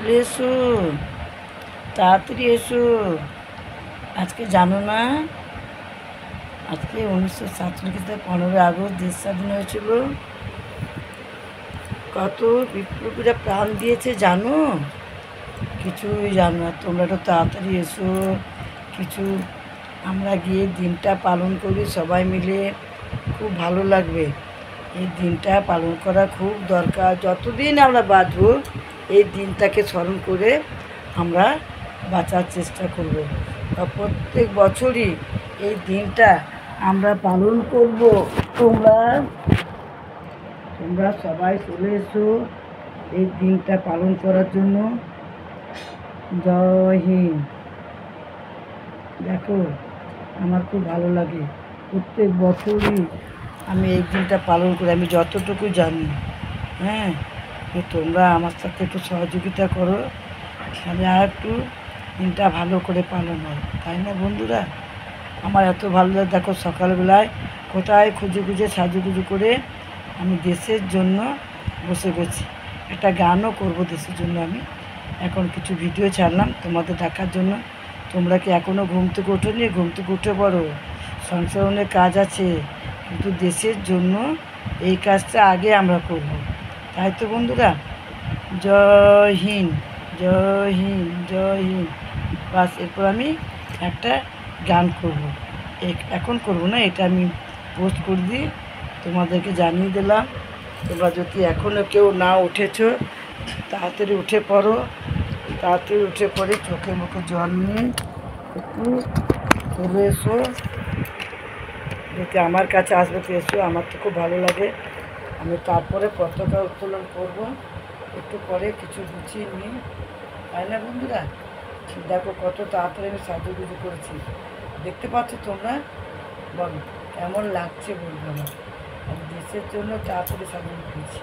চলে এসো, তাড়াতাড়ি এসো। আজকে জানো না, আজকে 1947 15 আগস্ট দেশ স্বাধীন হয়েছিল। কত বিপ্লবীরা প্রাণ দিয়েছে জানো? কিছুই জানো না। তোমরা তো তাড়াতাড়ি এসো। কিছু আমরা গিয়ে দিনটা পালন করি সবাই মিলে, খুব ভালো লাগবে। এই দিনটা পালন করা খুব দরকার। যতদিন আমরা বাঁচব এই দিনটাকে স্মরণ করে আমরা বাঁচার চেষ্টা করব। প্রত্যেক বছরই এই দিনটা আমরা পালন করব। তোমরা তোমরা সবাই চলে এসো এই দিনটা পালন করার জন্য। জয় হিন্দ। দেখো, আমার খুব ভালো লাগে। প্রত্যেক বছরই আমি এই দিনটা পালন করি, আমি যতটুকু জানি। হ্যাঁ, তোমরা আমার সাথে একটু সহযোগিতা করো, তাহলে আর একটু দিনটা ভালো করে পালন হয়, তাই না বন্ধুরা? আমার এত ভালো লাগে। দেখো, সকালবেলায় কোথায় খুঁজে খুঁজে সাজুগুজু করে আমি দেশের জন্য বসে গেছি। একটা গানও করব দেশের জন্য। আমি এখন কিছু ভিডিও ছাড়লাম তোমাদের দেখার জন্য। তোমরা কি এখনও ঘুম থেকে ওঠোনি? ঘুম থেকে উঠে পড়ো। সংসারে অনেক কাজ আছে, কিন্তু দেশের জন্য এই কাজটা আগে আমরা করব, তাই তো বন্ধুরা? জয় হিন্দ, জয় হিন্দ, জয় হিন্দ। বাস, এরপর আমি একটা গান করব। এখন করব না, এটা আমি পোস্ট করে দিই, তোমাদেরকে জানিয়ে দিলাম। তোমরা যদি এখনও কেউ না উঠেছো, তাড়াতাড়ি উঠে পড়ো। তাড়াতাড়ি উঠে পড়ে চোখে মুখে জল নিয়ে একটু চলে এসো। যদি আমার কাছে আসবে তো এসো, আমার তো খুব ভালো লাগে। আমি তারপরে পতাকা উত্তোলন করব একটু পরে, কিছু গুছিয়ে নিই, তাই না বন্ধুরা? দেখো কত তাড়াতাড়ি আমি সাজুগুজু করেছি, দেখতে পাচ্ছ তোমরা? বলো কেমন লাগছে বলবো। আমি দেশের জন্য তাড়াতাড়ি সাজুগুজু করেছি।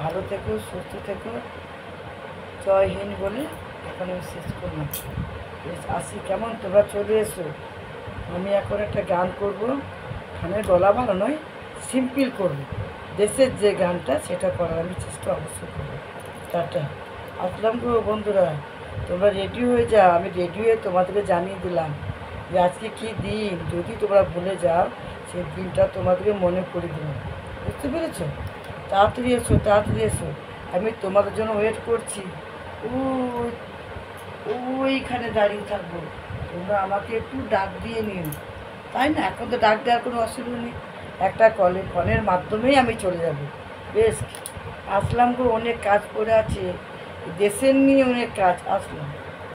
ভালো থেকো, সুস্থ থেকো। জয় হিন্দ বলে এখন আমি শেষ করলাম। আসি কেমন? তোমরা চলে এসো। আমি এখন একটা গান করব। গানের গলা ভালো নয়, সিম্পল করব। দেশের যে গানটা সেটা করার আমি চেষ্টা অবশ্যই করবো। টাটা, আসলাম গো বন্ধুরা। তোমরা রেডি হয়ে যাও। আমি রেডি হয়ে তোমাদেরকে জানিয়ে দিলাম যে আজকে কী দিন। যদি তোমরা ভুলে যাও, সেই দিনটা তোমাদেরকে মনে করে দিলাম। বুঝতে পেরেছ? তাড়াতাড়ি এসো, তাড়াতাড়ি এসো। আমি তোমাদের জন্য ওয়েট করছি। ওই ওইখানে দাঁড়িয়ে থাকবো। তোমরা আমাকে একটু ডাক দিয়ে নিন, তাই না? এখন তো ডাক দেওয়ার কোনো অসুবিধা নেই। একটা ফোনের মাধ্যমেই আমি চলে যাব। বেশ, আসলাম গো। অনেক কাজ পড়ে আছে, দেশের নিয়ে অনেক কাজ। আসলাম।